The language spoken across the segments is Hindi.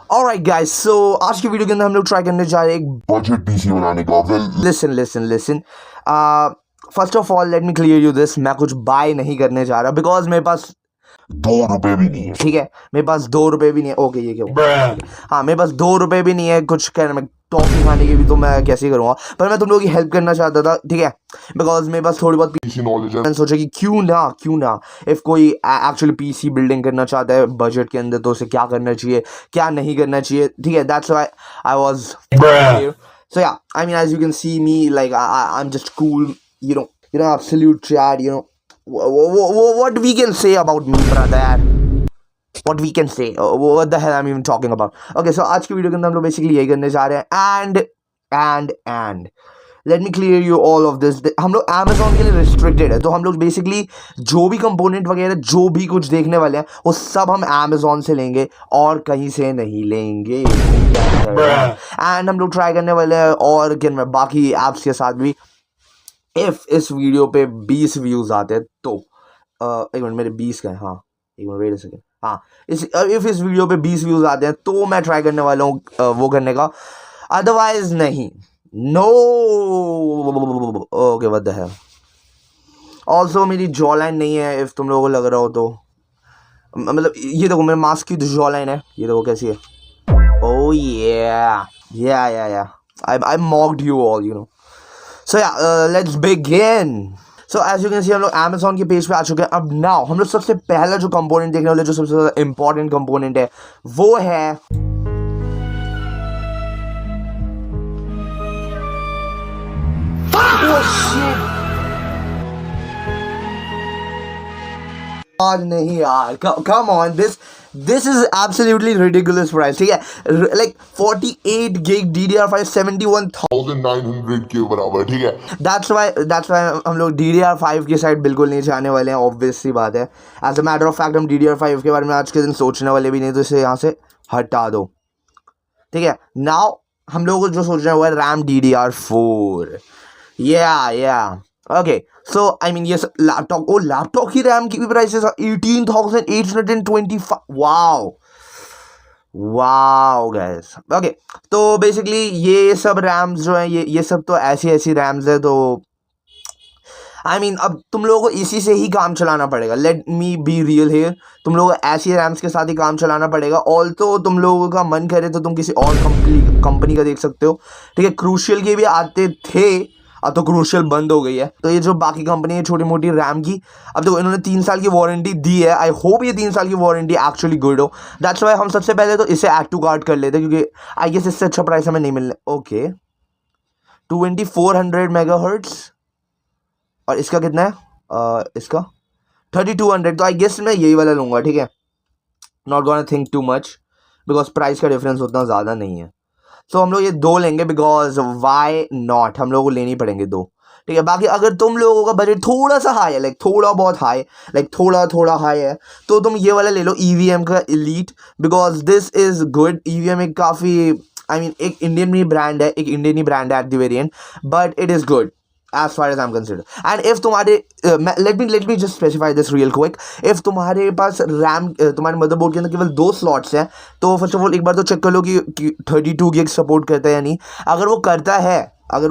Alright guys, so आज की वीडियो के अंदर हम लोग ट्राई करने जा रहे हैं एक बजट पीसी बनाने का। listen. First of all let me clear you this, मैं कुछ बाय नहीं करने जा रहा बिकॉज मेरे पास ₹2 भी नहीं है। ठीक है, मेरे पास ₹2 भी नहीं है। ओके ये क्या हाँ, मेरे पास ₹2 भी नहीं है कुछ कहना, मैं टॉफी खाने की भी तो मैं कैसे करूँगा, पर मैं तुम लोगों की हेल्प करना चाहता था, ठीक है, बिकॉज मेरे पास थोड़ी बहुत पीसी नॉलेज है। मैंने सोचा कि क्यों ना इफ़ कोई एक्चुअली पीसी बिल्डिंग करना चाहता है बजट के अंदर तो उसे क्या करना चाहिए क्या नहीं करना चाहिए, ठीक है, that's why I was so yeah, I mean as you can see me like I'm just cool, you know absolute chat, what we can say about me brother, what we can say, what the hell I'm even talking about. Okay, so आज की वीडियो के अंदर हम लोग बेसिकली यही करने जा रहे हैं and let me clear you all of this, हम लोग अमेजोन के लिए रिस्ट्रिक्टेड है, तो हम लोग बेसिकली जो भी कंपोनेंट वगैरह जो भी कुछ देखने वाले हैं वो सब हम अमेजोन से लेंगे और कहीं से नहीं लेंगे एंड हम लोग ट्राई करने वाले हैं और किन में बाकी ऐप्स के साथ भी। इफ़ इस वीडियो पे 20 व्यूज़ आते हैं तो एक मिनट, मेरे 20 का है, हाँ एक मिनट वेट अ सेकेंड, हाँ इफ़ इस वीडियो पे 20 व्यूज़ आते हैं तो मैं ट्राई करने वाला हूँ वो करने का, अदरवाइज नहीं। No okay what the hell. Also मेरी जॉ लाइन नहीं है, इफ़ तुम लोगों को लग रहा हो तो, मतलब ये देखो मेरे मास्क की जॉ लाइन है, ये देखो कैसी है। Oh yeah. I mocked you all, So yeah, let's begin. So as you can see हम लोग Amazon के पेज पे आ चुके हैं। अब now हम लोग सबसे पहला जो कंपोनेंट देखने वाले, जो सबसे ज़्यादा इम्पोर्टेंट कंपोनेंट है वो है आज नहीं यार, come on, this is absolutely ridiculous price, ठीक है, like 48 gig DDR5 71,900 के बराबर, ठीक है। that's why हम लोग DDR5 की साइड बिल्कुल नहीं जाने वाले हैं, ऑब्वियस सी बात है। As a matter of fact हम DDR5 के बारे में आज के दिन सोचने वाले भी नहीं, तो इसे यहाँ से हटा दो, ठीक है। नाउ हम लोग को जो सोच रहे हैं वो है रैम DDR4, या ओके। सो आई मीन ये लैपटॉप की रैम की भी प्राइसेस 18,825, वाओ गाइस। ओके, तो बेसिकली ये सब रैम्स जो हैं ये सब तो ऐसी रैम्स है, तो आई मीन अब तुम लोगों को इसी से ही काम चलाना पड़ेगा। Let me B real here, तुम लोगों को ऐसी रैम्स के साथ ही काम चलाना पड़ेगा। ऑल तो तुम लोगों का मन करे तो तुम किसी और कंपनी का देख सकते हो, ठीक है। क्रूशियल के भी आते थे, अब तो क्रूशियल बंद हो गई है। तो ये जो बाकी कंपनी है छोटी मोटी रैम की, अब देखो इन्होंने 3 साल की वारंटी दी है। आई होप ये 3 साल की वारंटी एक्चुअली गुड हो। दैट्स वाई हम सबसे पहले तो इसे ऐड टू कार्ट कर लेते हैं, क्योंकि आई गेस इससे अच्छा प्राइस हमें नहीं मिलने। ओके 2400 मेगाहर्ट्ज, और इसका कितना है इसका 3200, तो आई गेस मैं यही वाला लूँगा, ठीक है। Not gonna think too much because price का डिफरेंस उतना ज़्यादा नहीं है। सो हम लोग ये 2 लेंगे बिकॉज वाई नॉट, हम लोगों को लेनी पड़ेंगे 2, ठीक है। बाकी अगर तुम लोगों का बजट थोड़ा सा हाई है, लाइक थोड़ा बहुत हाई, लाइक थोड़ा हाई है, तो तुम ये वाला ले लो EVM का elite, because this is good. EVM एक काफ़ी आई मीन एक इंडियन ही ब्रांड है, at the variant, but it is good as far as I'm considered. And if तुम्हारे let me just specify this real quick, if तुम्हारे पास रैम तुम्हारे मदरबोर्ड के अंदर केवल 2 स्लॉट्स हैं, तो फर्स्ट ऑफ ऑल एक बार तो चेक कर लो कि 32 गिग सपोर्ट करता है या नहीं। अगर वो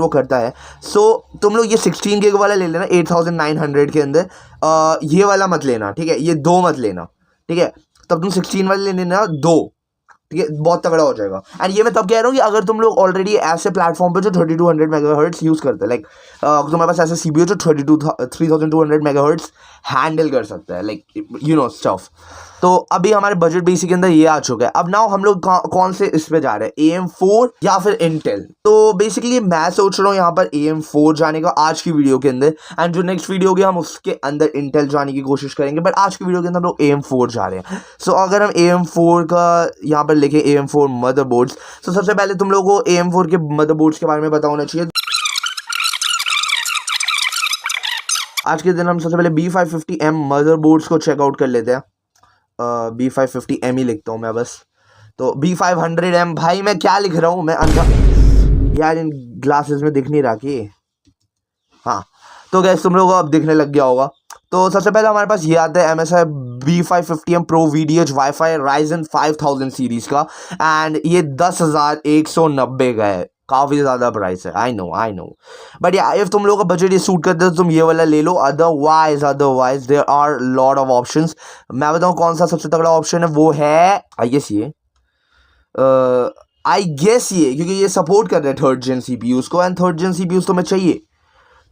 करता है सो तुम लोग ये 16 गिग वाला ले लेना 8900 के अंदर, ये वाला मत लेना, ठीक है, ये 2 मत लेना, ठीक है। तब तुम 16 वाले ले लेना 2, ठीक है, बहुत तगड़ा हो जाएगा। एंड ये मैं तब कह रहा हूँ कि अगर तुम लोग ऑलरेडी ऐसे प्लेटफॉर्म पे जो 3200 मेगाहर्ट्ज यूज़ करते हैं, लाइक तुम्हारे पास ऐसा CPU जो 3200 मेगाहर्ट्ज हैंडल कर सकता है, लाइक स्टफ। तो अभी हमारे बजट बेसिक के अंदर ये आ चुका है। अब नाउ हम लोग कौन से इस पे जा रहे हैं, AM4 या फिर इंटेल। तो बेसिकली मैं सोच रहा हूँ यहाँ पर AM4 जाने का आज की वीडियो के अंदर, एंड जो नेक्स्ट वीडियो होगी हम उसके अंदर इंटेल जाने की कोशिश करेंगे, बट आज की वीडियो के अंदर हम लोग AM4 जा रहे हैं। सो अगर हम AM4 का यहाँ पर लिखें AM4 मदरबोर्ड्स, तो सबसे पहले तुम लोगों को AM4 के मदरबोर्ड्स के बारे में पता होना चाहिए। आज के दिन हम सबसे पहले B550M मदरबोर्ड्स को चेकआउट कर लेते हैं। B550M ही लिखता हूँ मैं बस, तो B500M भाई मैं क्या लिख रहा हूँ मैं अंदर यार, इन ग्लासेस में दिख नहीं रहा कि हाँ। तो गैस तुम लोगों को अब दिखने लग गया होगा। तो सबसे पहले हमारे पास ये आता है MSI B550M Pro VDH Wi-Fi Ryzen 5000 series का, एंड ये 10,190 का है, काफ़ी ज़्यादा प्राइस है। आई नो बट या इफ़ तुम लोगों का बजट ये सूट करते हो तो तुम ये वाला ले लो। Otherwise there are lot of options. मैं बताऊँ कौन सा सबसे तगड़ा ऑप्शन है, वो है आई गेस ये क्योंकि ये सपोर्ट कर रहे हैं थर्ड जेन CPUs को, एंड थर्ड जेन CPUs तुम्हें चाहिए,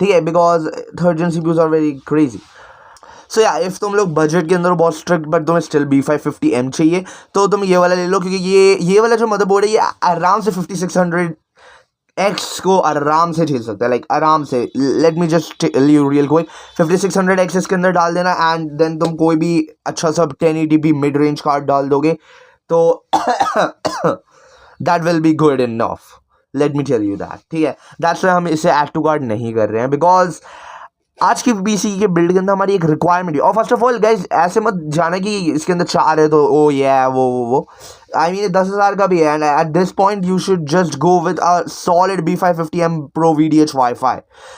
ठीक है, because third gen CPUs are very crazy. So या इफ़ तुम लोग बजट के अंदर बहुत स्ट्रिक्ट बट तुम्हें स्टिल B550M चाहिए तो तुम ये वाला ले लो, क्योंकि ये वाला जो मदरबोर्ड है ये आराम से 5600X को आराम से झेल सकता है, लाइक आराम से। Let me just tell real quick, 5600X इसके अंदर डाल देना, एंड देन तुम कोई भी अच्छा सा 1080p मिड रेंज कार्ड डाल दोगे तो that will be good enough, let me tell you that, ठीक है। दैट्स वाई हम इसे ऐड टू कार्ड नहीं कर रहे हैं, बिकॉज आज की पीसी के बिल्ड के अंदर हमारी एक रिक्वायरमेंट है। और फर्स्ट ऑफ ऑल गाइज ऐसे मत जाना कि इसके अंदर 4 है तो ओ ये वो आई मीन 10,000 का भी है, and at this point you should just go with a solid B550M Pro VDH Wi-Fi,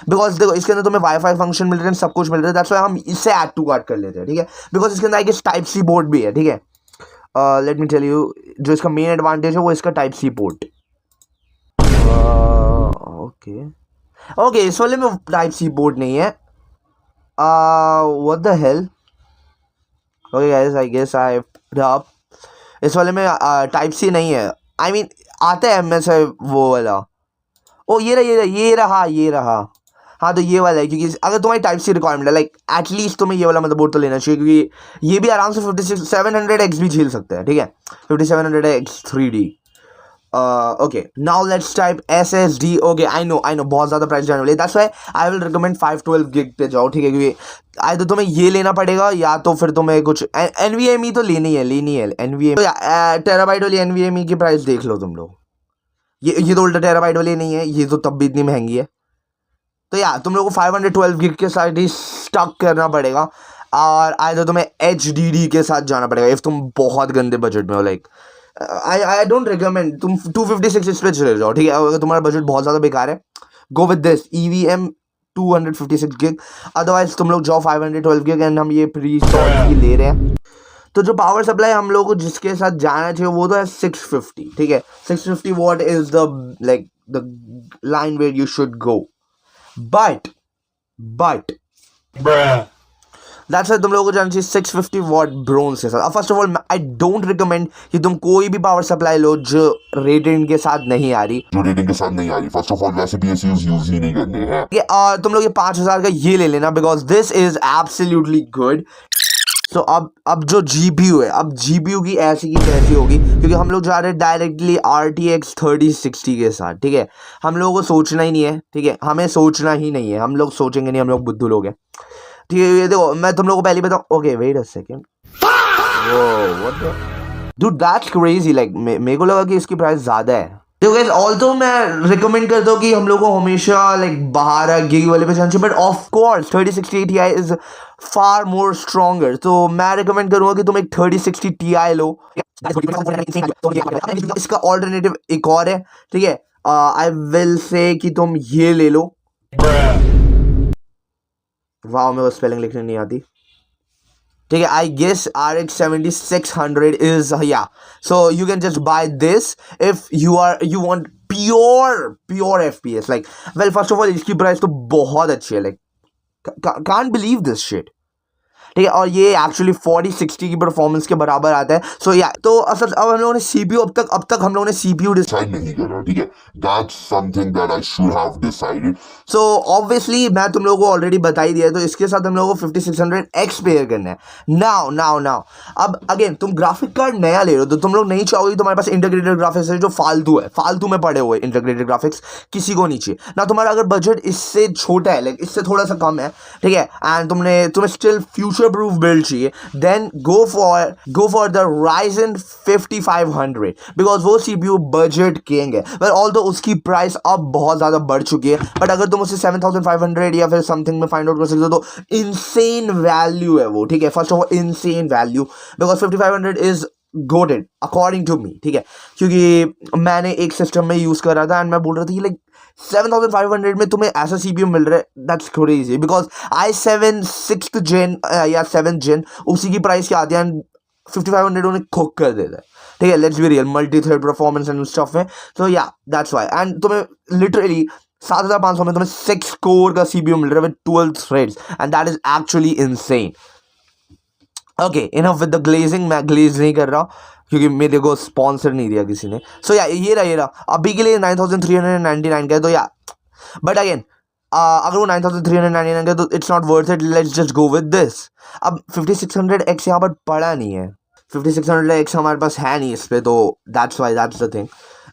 because देखो इसके अंदर तुम्हें वाईफाई फंक्शन मिल रहे हैं, सब कुछ मिल रहा है। दैट्स वाई हम इससे ऐड टू कार्ड कर लेते हैं, ठीक है, बिकॉज इसके अंदर I guess type C port भी है, ठीक है। लेट मी टेल यू, जो इसका मेन एडवांटेज है वो इसका टाइप सी पोर्ट। ओके इस वाले में टाइप सी पोर्ट नहीं है। What the hell? Okay guys, I guess I fucked up. इस वाले में टाइप सी नहीं है, आई मीन आता है MSI वो वाला। ओ ये रहा। हाँ तो ये वाला है, क्योंकि अगर तुम्हारी टाइप सी रिक्वायरमेंट है लाइक एटलीस्ट तुम्हें ये वाला मदरबोर्ड तो लेना चाहिए, क्योंकि ये भी आराम से 5700X भी झेल सकता है, ठीक है, 5700X 3D। Okay now let's type SSD। Okay I know बहुत ज़्यादा प्राइस जाने वाली है, that's why I will recommend 512 gig पे जाओ, ठीक है, क्योंकि आई तो तुम्हें ये लेना पड़ेगा या तो फिर तुम्हें कुछ NVMe तो लेनी है NVMe। तो टेराबाइट वाली NVMe की प्राइस देख लो तुम लोग, ये तो उल्टा टेराबाइट वाली नहीं है, ये तो तब भी इतनी महंगी है। तो या तुम लोग को 512 गिग के साथ ही स्टक करना पड़ेगा, और आई तो तुम्हें HDD के साथ जाना पड़ेगा इफ़ तुम बहुत गंदे बजट में हो। लाइक आई डोंट रिकमेंड तुम 256 इस पे चले जाओ, ठीक है, अगर तुम्हारा बजट बहुत ज़्यादा बेकार है go with this EVM 256 gig. Otherwise तुम लोग जाओ 512 गिग, एंड हम ये प्री इंस्टॉल ले रहे हैं। तो जो पावर सप्लाई हम लोग को जिसके साथ जाना चाहिए वो तो है 650, ठीक है, 650 watt is the like the line where you should go, but that's why तुम लोगों को जाना चाहिए 650 वॉट ब्रोंज के साथ। First of all I don't recommend कि तुम कोई भी पावर सप्लाई लो जो रेटेड के साथ नहीं आ रही, फर्स्ट ऑफ ऑल वैसे भी यूज ही नहीं करने हैं। और तुम लोग ये 5000 का ये ले लेना, because this is absolutely good. So अब जो GPU है, अब GPU की ऐसी की तैसी होगी, क्योंकि हम लोग जा रहे हैं डायरेक्टली RTX 3060 के साथ, ठीक है। हम लोगों को सोचना ही नहीं है, ठीक है, हमें सोचना ही नहीं है, हम लोग सोचेंगे नहीं, हम लोग बुद्धू लोग हैं, ठीक है। ये देखो मैं तुम लोगों को पहले बताऊँ, okay wait a second, dude that's crazy, like मेरे को लगा कि इसकी प्राइस ज़्यादा है। देखो गाइस ऑल्सो मैं रिकमेंड करता हूँ कि हम लोग को हमेशा लाइक 12 गिग वाले पे जाना चाहिए, but of course 3060 Ti is far more stronger, तो मैं रिकमेंड करूँगा कि तुम एक 3060 Ti लो। इसका ऑल्टरनेटिव एक और है, ठीक है, आई विल से कि तुम ये ले लो। वाह मेरे को स्पेलिंग लिखने नहीं आती, ठीक है। आई गेस RX 7600 इज या, so you can just by this if you want pure FPS। Like well first of all इसकी प्राइस तो बहुत अच्छी है, like can't believe this shit, ठीक है, और ये एक्चुअली 4060 की परफॉर्मेंस के बराबर आता है। सो या तो अब हम लोगों ने CPU अब तक हम लोगों ने CPU डिसाइड नहीं करा, ठीक है, that's something that I should have decided. So obviously मैं तुम लोगों को ऑलरेडी बता ही दिया, तो इसके साथ हम लोगों को 5600X पेयर करना है। नाउ अब अगेन तुम ग्राफिक कार्ड नया ले रहे हो तो तुम लोग नहीं चाहोगे तुम्हारे पास इंटीग्रेटेड ग्राफिक्स है जो फालतू में पड़े हुए इंटीग्रेटेड ग्राफिक्स किसी को नहीं चाहिए ना। तुम्हारा अगर बजट इससे छोटा है, लाइक इससे थोड़ा सा कम है, ठीक है, एंड तुम्हें स्टिल फ्यूचर प्रूफ बिल्ड चाहिए, then go for the Ryzen 5500, because वो CPU बजट किंग है। वेल ऑल्दो उसकी प्राइस अब बहुत ज़्यादा बढ़ चुकी है, बट अगर तुम उसे 7500 या फिर समथिंग में फाइंड आउट कर सकते हो तो इनसेन वैल्यू है वो, ठीक है। First of all insane value, because 5500 is goated according to me, ठीक है, क्योंकि मैंने एक सिस्टम में यूज़ कर रहा था एंड मैं बोल रहा था कि लाइक 7500 में तुम्हें ऐसा सीपीयू मिल रहा है, that's crazy. Because i7 6th gen या 7th gen उसी की प्राइस के आते हैं, 5500 उन्हें खुक कर देता है, ठीक है। Let's be real, multi thread performance and stuff है, तो या दैट्स वाई। एंड तुम्हें लिटरली 7500 में तुम्हें 6 कोर का सीपीयू मिल रहा है with 12 threads, and that is actually insane. Okay, enough with the glazing, मैं ग्लेज नहीं कर रहा क्योंकि मेरे को स्पॉन्सर नहीं दिया किसी ने। सो या ये रहा अभी के लिए 9399 का है, तो या बट अगेन अगर वो 9399 का, तो it's not worth it, let's just go with this. अब 5600X यहाँ पर पड़ा नहीं है, 5600X हमारे पास है नहीं इस पे, तो that's why, that's the thing.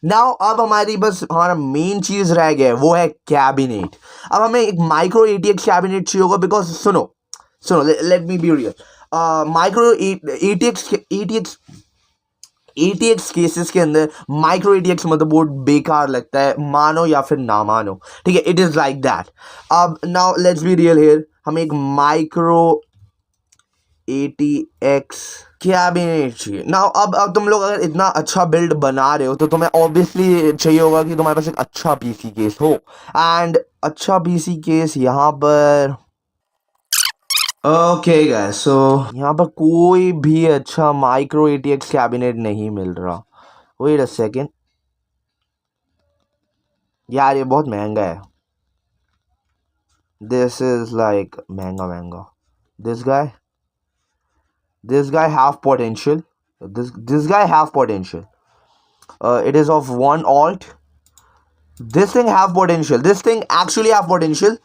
Now अब हमारी बस हमारा मेन चीज रह गया है, वो है कैबिनेट। अब हमें एक माइक्रो ATX कैबिनेट चाहिए होगा, बिकॉज सुनो let me be real, micro ATX cases के अंदर माइक्रो ATX मदरबोर्ड बेकार लगता है, मानो या फिर ना मानो, ठीक है, इट इज लाइक दैट। अब now let's be real here, हमें एक माइक्रो ATX कैबिनेट चाहिए। नाउ अब तुम लोग अगर इतना अच्छा बिल्ड बना रहे हो, तो तुम्हें ऑब्वियसली चाहिए होगा कि तुम्हारे पास एक अच्छा PC केस हो, एंड अच्छा PC केस यहाँ पर, ओके गाइस, सो यहाँ पर कोई भी अच्छा माइक्रो ATX कैबिनेट नहीं मिल रहा। वेट अ सेकेंड यार, ये बहुत महंगा है, दिस इज लाइक महंगा। This guy have potential, this guy have potential, it is of one alt, this thing have potential, this thing actually have potential,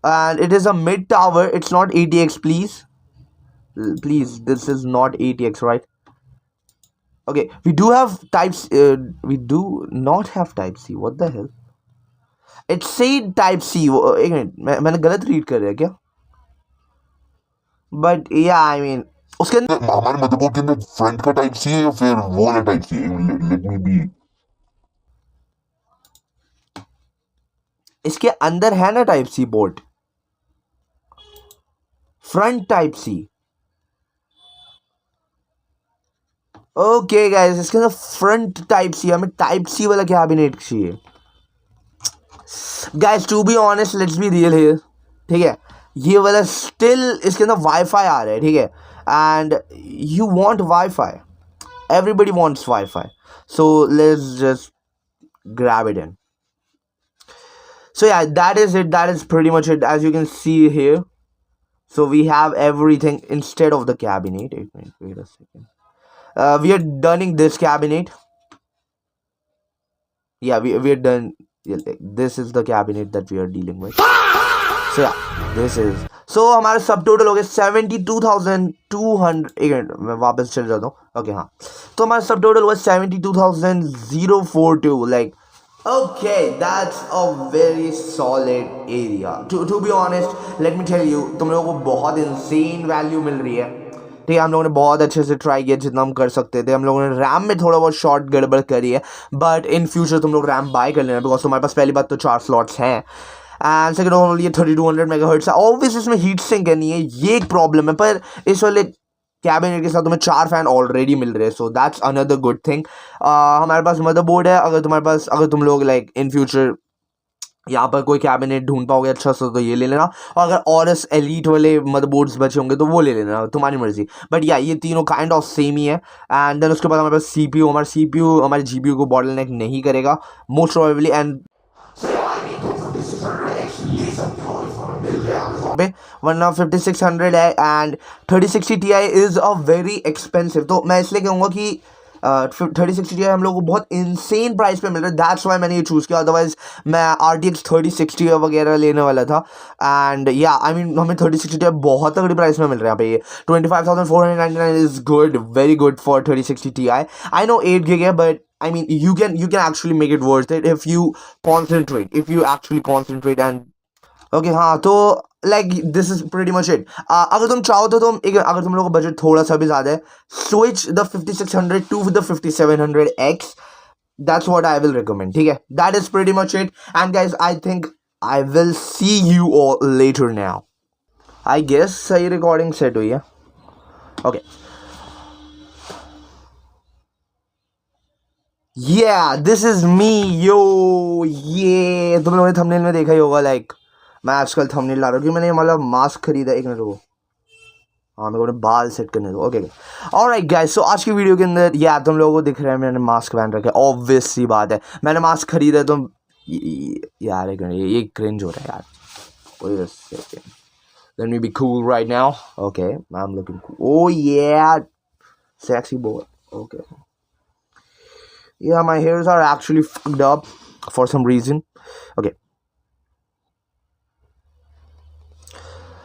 and it is a mid tower, it's not ATX, please, this is not ATX, right? Okay, we do have types, we do not have type C, what the hell, it said type C, एक मिनट, मैंने गलत रीड कर रहा है क्या? But yeah, I mean उसके अंदर हमारे मदरबोर्ड के अंदर फ्रंट का टाइप सी है या फिर वो वाला टाइप सी है? लेट मी बी, इसके अंदर है ना type C port, front type C। Okay guys, इसके अंदर फ्रंट टाइप C, हमें टाइप C वाला कैबिनेट चाहिए। Guys to be honest, let's be real here, ठीक है, ये वाला स्टिल इसके अंदर वाईफाई आ रहा है, ठीक है, and you want wifi, everybody wants wifi, so let's just grab it in. So yeah, that is it, that is pretty much it, as you can see here. So we have everything instead of the cabinet. Wait a second, we are done this cabinet, yeah, we are done, yeah, this is the cabinet that we are dealing with. So yeah, this is, so हमारा सब टोटल हो गया 72,200, एक मिनट मैं वापस चल जाता हूँ, ओके हाँ, तो हमारा सब टोटल हुआ 72,042, like okay, that's a very solid area, to be honest, let me tell you, तुम लोगों को बहुत insane वैल्यू मिल रही है, ठीक है। हम लोगों ने बहुत अच्छे से ट्राई किया जितना हम कर सकते थे, हम लोगों ने रैम में थोड़ा बहुत शॉर्ट गड़बड़ करी है, बट इन फ्यूचर तुम लोग रैम बाय कर लेना, बिकॉज तुम्हारे पास पहली बात तो 4 स्लॉट्स हैं, एंड सेकंड ऑफ ऑल ये 3200 मेगाहर्ट्ज है, ऑब्वियसली इसमें हीट सिंक नहीं है, ये एक प्रॉब्लम है, पर इस वाले कैबिनेट के साथ तुम्हें 4 फैन ऑलरेडी मिल रहे हैं, so that's another good thing. हमारे पास मदरबोर्ड है, अगर तुम लोग लाइक इन फ्यूचर यहाँ पर कोई कैबिनेट ढूंढ पाओगे अच्छा सा, तो ये ले लेना, और अगर ऑरस एलीट वाले मदरबोर्ड्स बचे होंगे तो वो ले लेना, तुम्हारी मर्जी, बट या ये तीनों काइंड ऑफ सेम ही है। एंड देन उसके बाद हमारे पास CPU, हमारे GPU को बॉटलनेक नहीं करेगा मोस्ट प्रोबेबली, एंड वरना 5600 है, and 3060 Ti is a very expensive, तो मैं इसलिए कहूँगा कि 3060 Ti हम लोग को बहुत इंसेन प्राइस पे मिल रहा है, दैट्स वाई मैंने ये चूज़ किया, अदरवाइज मैं RTX 3060 वगैरह लेने वाला था, एंड या आई मीन हमें 3060 Ti बहुत तगड़ी प्राइस में मिल रहा है यहाँ पे, ये 25,499 is good, very good for 3060 Ti। I know 8 GB है, but I mean you can actually make it worth it if you actually concentrate and okay हाँ, तो like this is pretty much it. अगर तुम चाहो तो अगर तुम लोगों का बजट थोड़ा सा भी ज़्यादा है, switch the 5600 to the 5700X, that's what I will recommend, ठीक है, that is pretty much it, and guys I think I will see you all later now. I guess सही रिकॉर्डिंग सेट हुई है, okay Yeah, this is me, yo, ये तुम लोगों ने थंबनेल में देखा ही होगा लाइक मैं आजकल थंबनेल ला रहा हूँ क्योंकि मैंने मतलब मास्क खरीदा एक मिनट रुको हाँ मेरे को अपने बाल सेट करने दो ओके ऑलराइट गाइस सो आज की वीडियो के अंदर या तुम लोगों को दिख रहा है मैंने मास्क पहन रखा है ऑब्वियस सी बात है मैंने मास्क खरीदा है तो यार एक मिनट ये क्रिंज हो रहा है यार wait a second let me be cool right now okay I'm looking cool oh yeah sexy boy okay yeah my hairs are actually fucked up for some reason okay